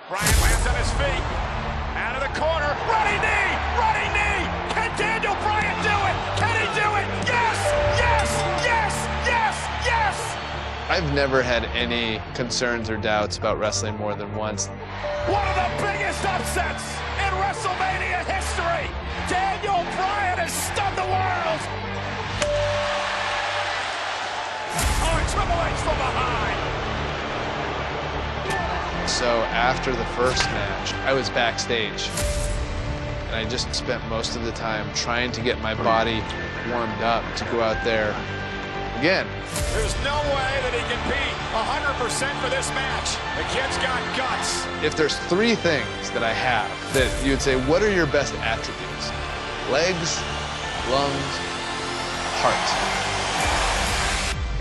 Bryan lands on his feet. Out of the corner. Running knee! Running knee! Can Daniel Bryan do it? Can he do it? Yes! Yes! Yes! Yes! Yes! I've never had any concerns or doubts about wrestling more than once. One of the biggest upsets in Wrestlemania history! Daniel Bryan has stunned the world! Oh, Triple H from behind! So after the first match, I was backstage. And I just spent most of the time trying to get my body warmed up to go out there again. There's no way that he can be 100% for this match. The kid's got guts. If there's three things that I have that you would say, what are your best attributes? Legs, lungs, heart.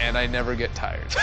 And I never get tired.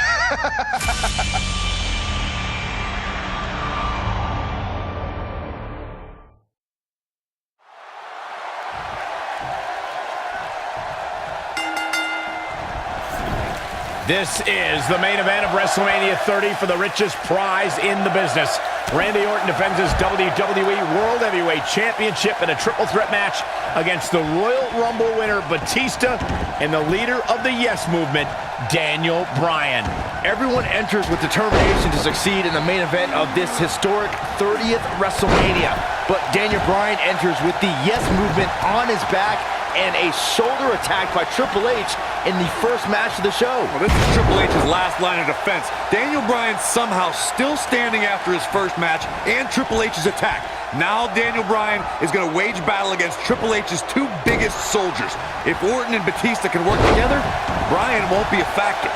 This is the main event of WrestleMania 30 for the richest prize in the business. Randy Orton defends his WWE World Heavyweight Championship in a triple threat match against the Royal Rumble winner Batista and the leader of the Yes Movement, Daniel Bryan. Everyone enters with determination to succeed in the main event of this historic 30th WrestleMania. But Daniel Bryan enters with the Yes Movement on his back and a shoulder attack by Triple H in the first match of the show. Well, this is Triple H's last line of defense. Daniel Bryan somehow still standing after his first match and Triple H's attack. Now Daniel Bryan is going to wage battle against Triple H's two biggest soldiers. If Orton and Batista can work together, Bryan won't be a factor.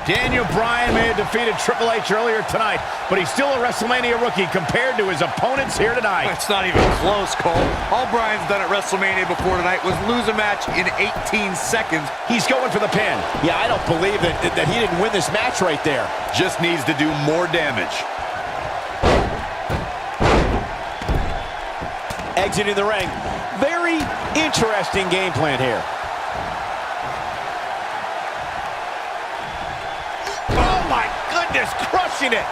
Daniel Bryan may have defeated Triple H earlier tonight, but he's still a WrestleMania rookie compared to his opponents here tonight. It's not even close, Cole. All Bryan's done at WrestleMania before tonight was lose a match in 18 seconds. He's going for the pin. Yeah, I don't believe that he didn't win this match right there. Just needs to do more damage. Exiting the ring. Very interesting game plan here. Oh my goodness, crushing it.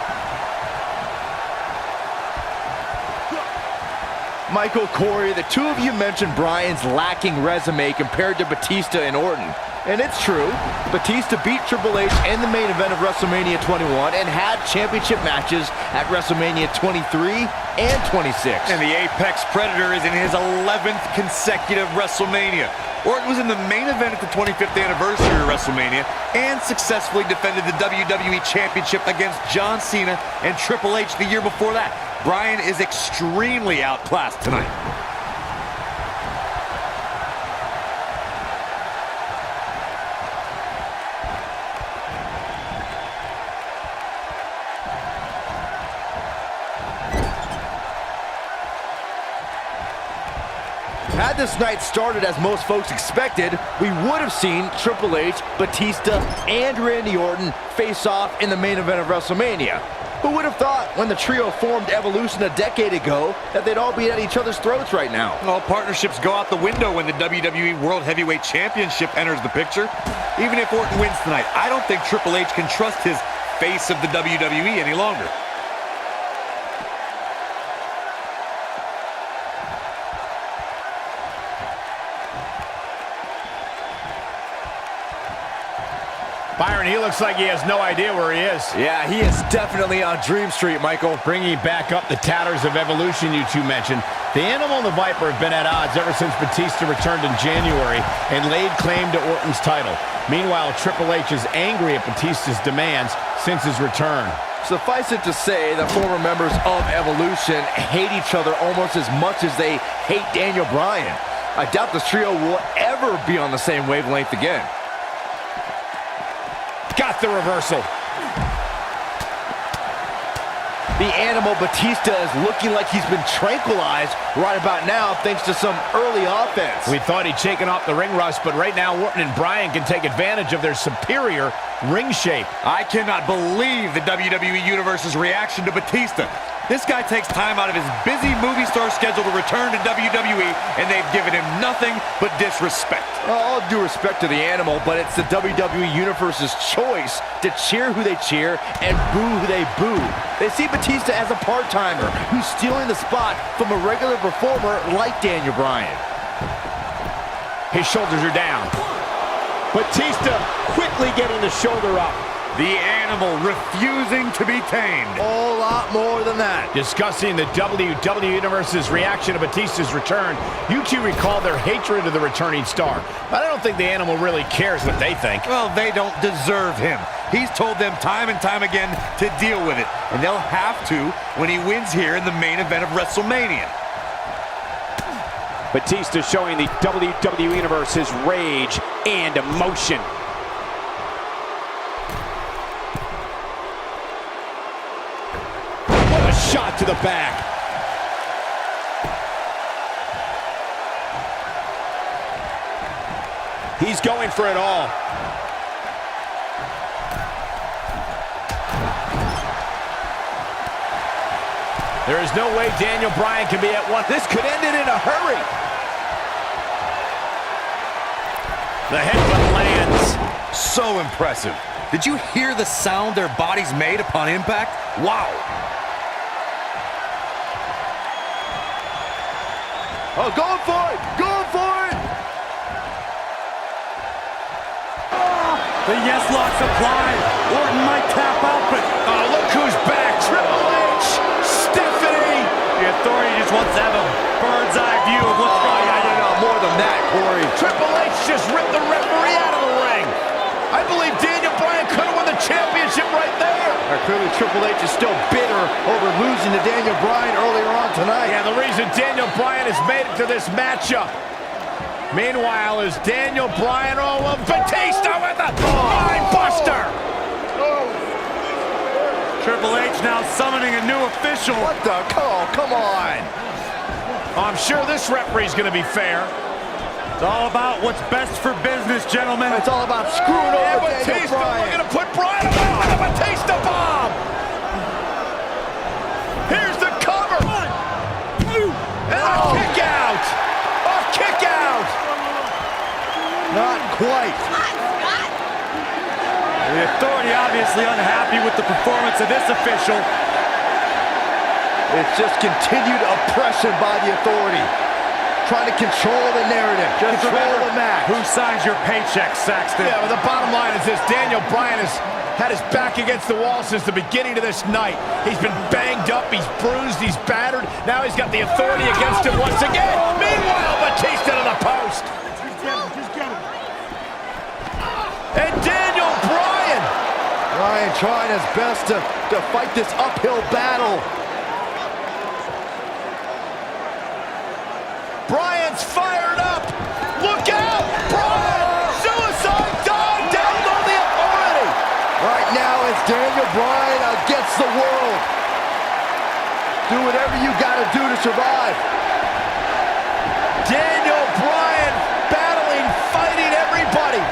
Michael, Corey, the two of you mentioned Bryan's lacking resume compared to Batista and Orton. And it's true. Batista beat Triple H in the main event of WrestleMania 21 and had championship matches at WrestleMania 23 and 26. And the Apex Predator is in his 11th consecutive WrestleMania. Orton was in the main event at the 25th anniversary of WrestleMania and successfully defended the WWE Championship against John Cena and Triple H the year before that. Bryan is extremely outclassed tonight. Had this night started as most folks expected, we would have seen Triple H, Batista, and Randy Orton face off in the main event of WrestleMania. Who would have thought when the trio formed Evolution a decade ago that they'd all be at each other's throats right now? All partnerships go out the window when the WWE World Heavyweight Championship enters the picture. Even if Orton wins tonight, I don't think Triple H can trust his face of the WWE any longer. Byron, he looks like he has no idea where he is. Yeah, he is definitely on Dream Street, Michael. Bringing back up the tatters of Evolution you two mentioned, the Animal and the Viper have been at odds ever since Batista returned in January and laid claim to Orton's title. Meanwhile, Triple H is angry at Batista's demands since his return. Suffice it to say that former members of Evolution hate each other almost as much as they hate Daniel Bryan. I doubt this trio will ever be on the same wavelength again. Got the reversal. The Animal Batista is looking like he's been tranquilized right about now thanks to some early offense. We thought he'd shaken off the ring rust, but right now Orton and Bryan can take advantage of their superior ring shape. I cannot believe the WWE Universe's reaction to Batista. This guy takes time out of his busy movie superstar scheduled to return to WWE, and they've given him nothing but disrespect. All due respect to the animal, but it's the WWE Universe's choice to cheer who they cheer and boo who they boo. They see Batista as a part-timer who's stealing the spot from a regular performer like Daniel Bryan. His shoulders are down. Batista quickly getting the shoulder up. The animal refusing to be tamed. A lot more than that. Discussing the WWE Universe's reaction to Batista's return, you two recall their hatred of the returning star. But I don't think the animal really cares what they think. Well, they don't deserve him. He's told them time and time again to deal with it, and they'll have to when he wins here in the main event of WrestleMania. Batista showing the WWE Universe his rage and emotion. What a shot to the back. He's going for it all. There is no way Daniel Bryan can be at one. This could end it in a hurry. The headbutt lands. So impressive. Did you hear the sound their bodies made upon impact? Wow. Oh, going for it! Going for it! The yes lock's applied. Orton might tap out, but Oh, look who's back. Triple H. Stephanie. the Authority just wants to have a bird's eye view of what's going on. No, more than that, Corey. Triple H just ripped the referee out of the ring. I believe Daniel Bryan could have won the championship right there. Clearly, Triple H is still bitter over losing to Daniel Bryan earlier on tonight. Yeah, the reason Daniel Bryan has made it to this matchup. Meanwhile, is Daniel Bryan, Batista with a mind buster. Triple H now summoning a new official. What the? Oh, come on. I'm sure this referee's going to be fair. It's all about what's best for business, gentlemen. It's all about screwing over Daniel Batista Bryan. looking to put Bryan away with a Batista bomb. Here's the cover. And a kick out. A kick out. Not quite. The Authority obviously unhappy with the performance of this official. It's just continued oppression by the Authority. Trying to control the narrative. Just control remember the match. who signs your paycheck, Saxton. Yeah, but the bottom line is this. Daniel Bryan has had his back against the wall since the beginning of this night. He's been banged up, he's bruised, he's battered. Now he's got the Authority against him once again. Meanwhile, Batista to the post. And Daniel Bryan. Bryan trying his best to fight this uphill battle. Bryan's fired up. Look out. Bryan. Suicide dive down on the Authority. Right now it's Daniel Bryan against the world. Do whatever you gotta do to survive. Daniel Bryan battling, fighting everybody.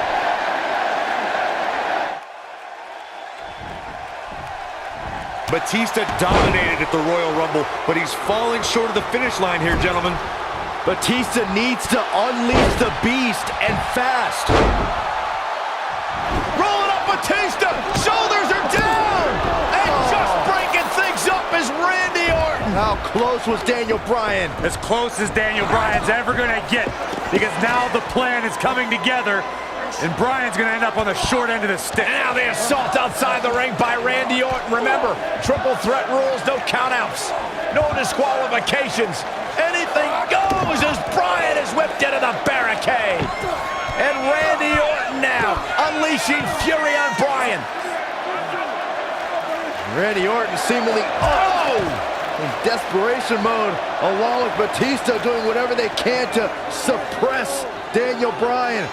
Batista dominated at the Royal Rumble, but he's falling short of the finish line here, gentlemen. Batista needs to unleash the beast and fast. Rolling up Batista. Shoulders are down. And just breaking things up is Randy Orton. How close was Daniel Bryan? As close as Daniel Bryan's ever going to get, because now the plan is coming together, and Bryan's going to end up on the short end of the stick. And now the assault outside the ring by Randy Orton. Remember, triple threat rules, no countouts, no disqualifications. Anything goes as Bryan is whipped into the barricade. And Randy Orton now unleashing fury on Bryan. Randy Orton seemingly in desperation mode, along with Batista doing whatever they can to suppress Daniel Bryan.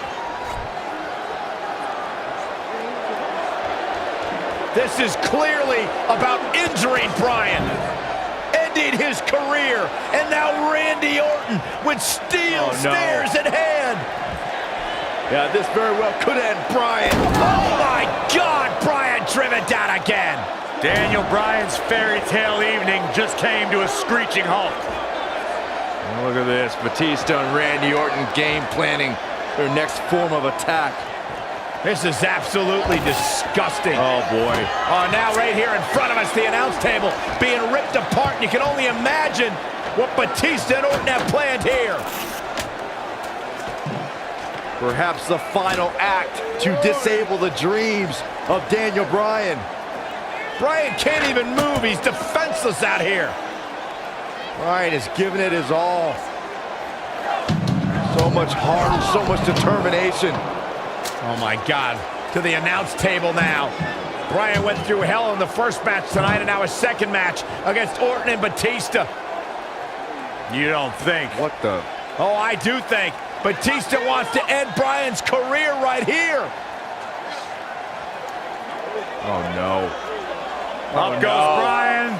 This is clearly about injuring Bryan, ending his career, and now Randy Orton with steel stairs in hand. Yeah, this very well could end Bryan. Oh my God, Bryan driven down again. Daniel Bryan's fairy tale evening just came to a screeching halt. And look at this, Batista and Randy Orton game planning their next form of attack. This is absolutely disgusting. Oh, boy. Oh, now right here in front of us, the announce table being ripped apart. And you can only imagine what Batista and Orton have planned here. Perhaps the final act to disable the dreams of Daniel Bryan. Bryan can't even move. He's defenseless out here. Bryan is giving it his all. So much heart and so much determination. Oh, my God. To the announce table now. Bryan went through hell in the first match tonight, and now a second match against Orton and Batista. You don't think? What the? Oh, I do think. Batista wants to end Bryan's career right here. Oh, no. Up goes Bryan.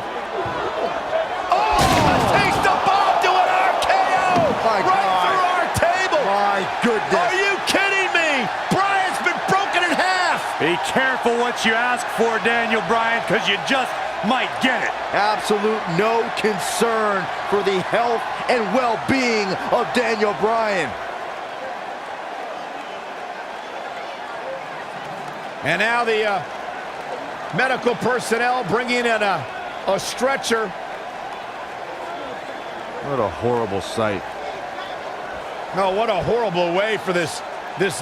Oh, Batista bomb to an RKO. My right God. through our table. My goodness. Are you kidding me? Bryan's been broken in half. Be careful what you ask for, Daniel Bryan, because you just might get it. Absolute no concern for the health and well-being of Daniel Bryan. And now the medical personnel bringing in a stretcher. What a horrible sight. Oh, what a horrible way for this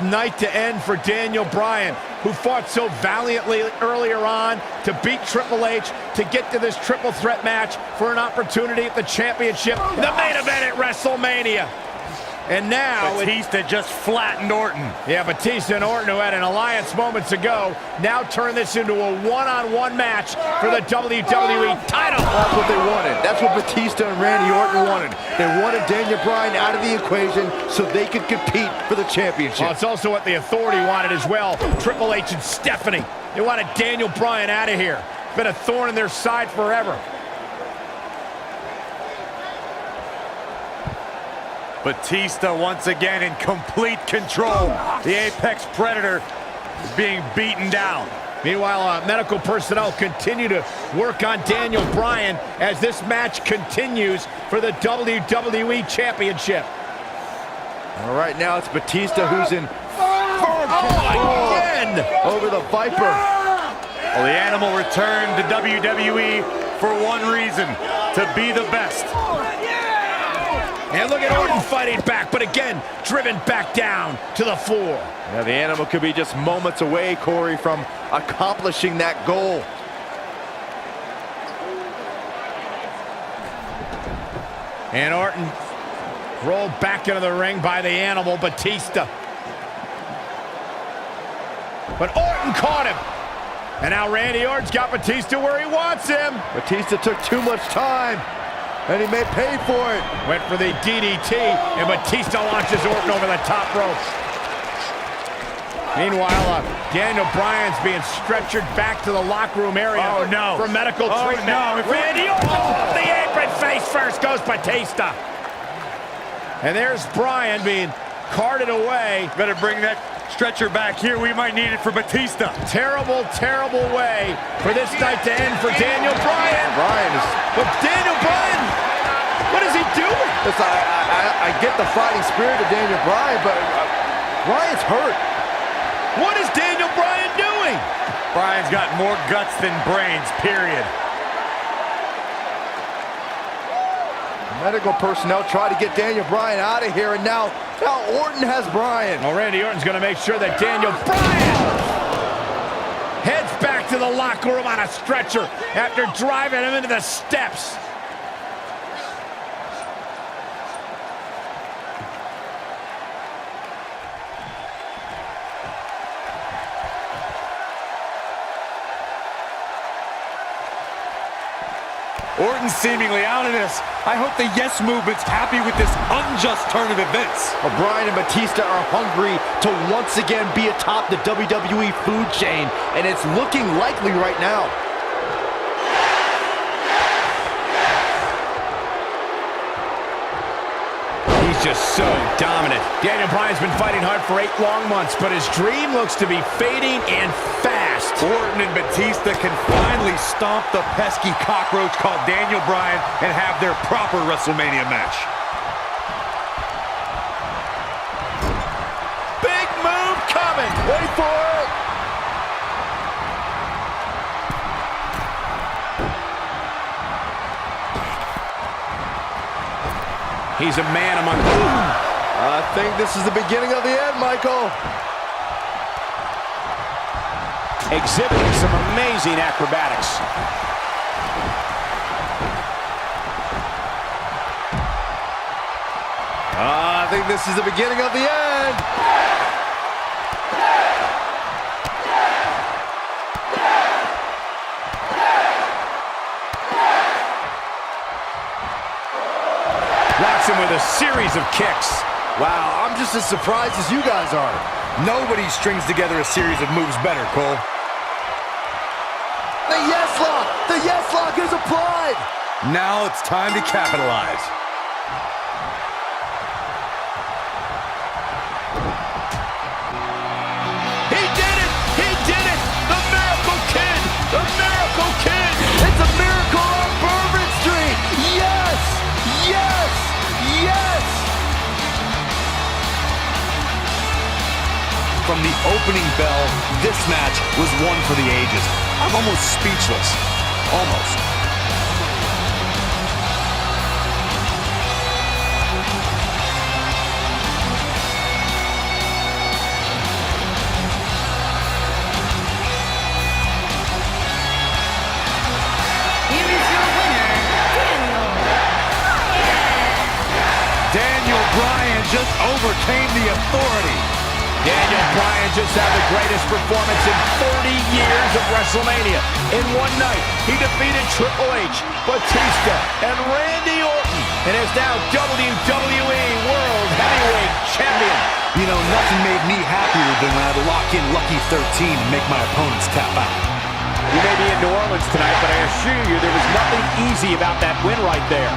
night to end for Daniel Bryan, who fought so valiantly earlier on to beat Triple H, to get to this triple threat match for an opportunity at the championship, the main event at WrestleMania. And now Batista just flattened Orton. Yeah, Batista and Orton, who had an alliance moments ago, now turn this into a one-on-one match for the WWE title. That's what they wanted. That's what Batista and Randy Orton wanted. They wanted Daniel Bryan out of the equation so they could compete for the championship. Well, it's also what the Authority wanted as well. Triple H and Stephanie. They wanted Daniel Bryan out of here. Been a thorn in their side forever. Batista once again in complete control. The Apex Predator is being beaten down. Meanwhile, medical personnel continue to work on Daniel Bryan as this match continues for the WWE Championship. All right, now it's Batista who's in firm control again over the Viper. Well, the Animal returned to WWE for one reason, to be the best. And look at Orton fighting back, but again, driven back down to the floor. Yeah, the Animal could be just moments away, Corey, from accomplishing that goal. And Orton rolled back into the ring by the Animal, Batista. But Orton caught him. And now Randy Orton's got Batista where he wants him. Batista took too much time, and he may pay for it. Went for the DDT, and Batista launches Orton over the top rope. Meanwhile, Daniel Bryan's being stretchered back to the locker room area for medical treatment. No. Randy Orton off the apron, face first goes Batista. And there's Bryan being carted away. Better bring that stretcher back here. We might need it for Batista. Terrible, terrible way for this night to end for Daniel Bryan. But Daniel Bryan, what is he doing? Listen, I get the fighting spirit of Daniel Bryan, but Bryan's hurt. What is Daniel Bryan doing? Bryan's got more guts than brains, period. Medical personnel try to get Daniel Bryan out of here, and now Orton has Bryan. Well, Randy Orton's going to make sure that Daniel Bryan heads back to the locker room on a stretcher after driving him into the steps. Orton seemingly out of this. I hope the Yes Movement's happy with this unjust turn of events. Well, Bryan and Batista are hungry to once again be atop the WWE food chain, and it's looking likely right now. He's just so dominant. Daniel Bryan's been fighting hard for 8 long months, but his dream looks to be fading and fast. Orton and Batista can finally stomp the pesky cockroach called Daniel Bryan and have their proper WrestleMania match. coming. Wait for it. He's a man among... I think this is the beginning of the end, Michael. Exhibiting some amazing acrobatics. I think this is the beginning of the end. Locks him with a series of kicks. Wow, I'm just as surprised as you guys are. Nobody strings together a series of moves better, Cole. The yes lock! The yes lock is applied! Now it's time to capitalize. He did it! He did it! The Miracle Kid! The Miracle Kid! It's a miracle on Bourbon Street! Yes! Yes! Yes! From the opening bell, this match was one for the ages. I'm almost speechless. Almost. Here is your winner, Daniel Bryan. Daniel Bryan just overcame the authority. Daniel Bryan just had the greatest performance in 40 years of WrestleMania. In one night, he defeated Triple H, Batista, and Randy Orton, and is now WWE World Heavyweight Champion. You know, nothing made me happier than when I'd lock in Lucky 13 and make my opponents tap out. You may be in New Orleans tonight, but I assure you there was nothing easy about that win right there.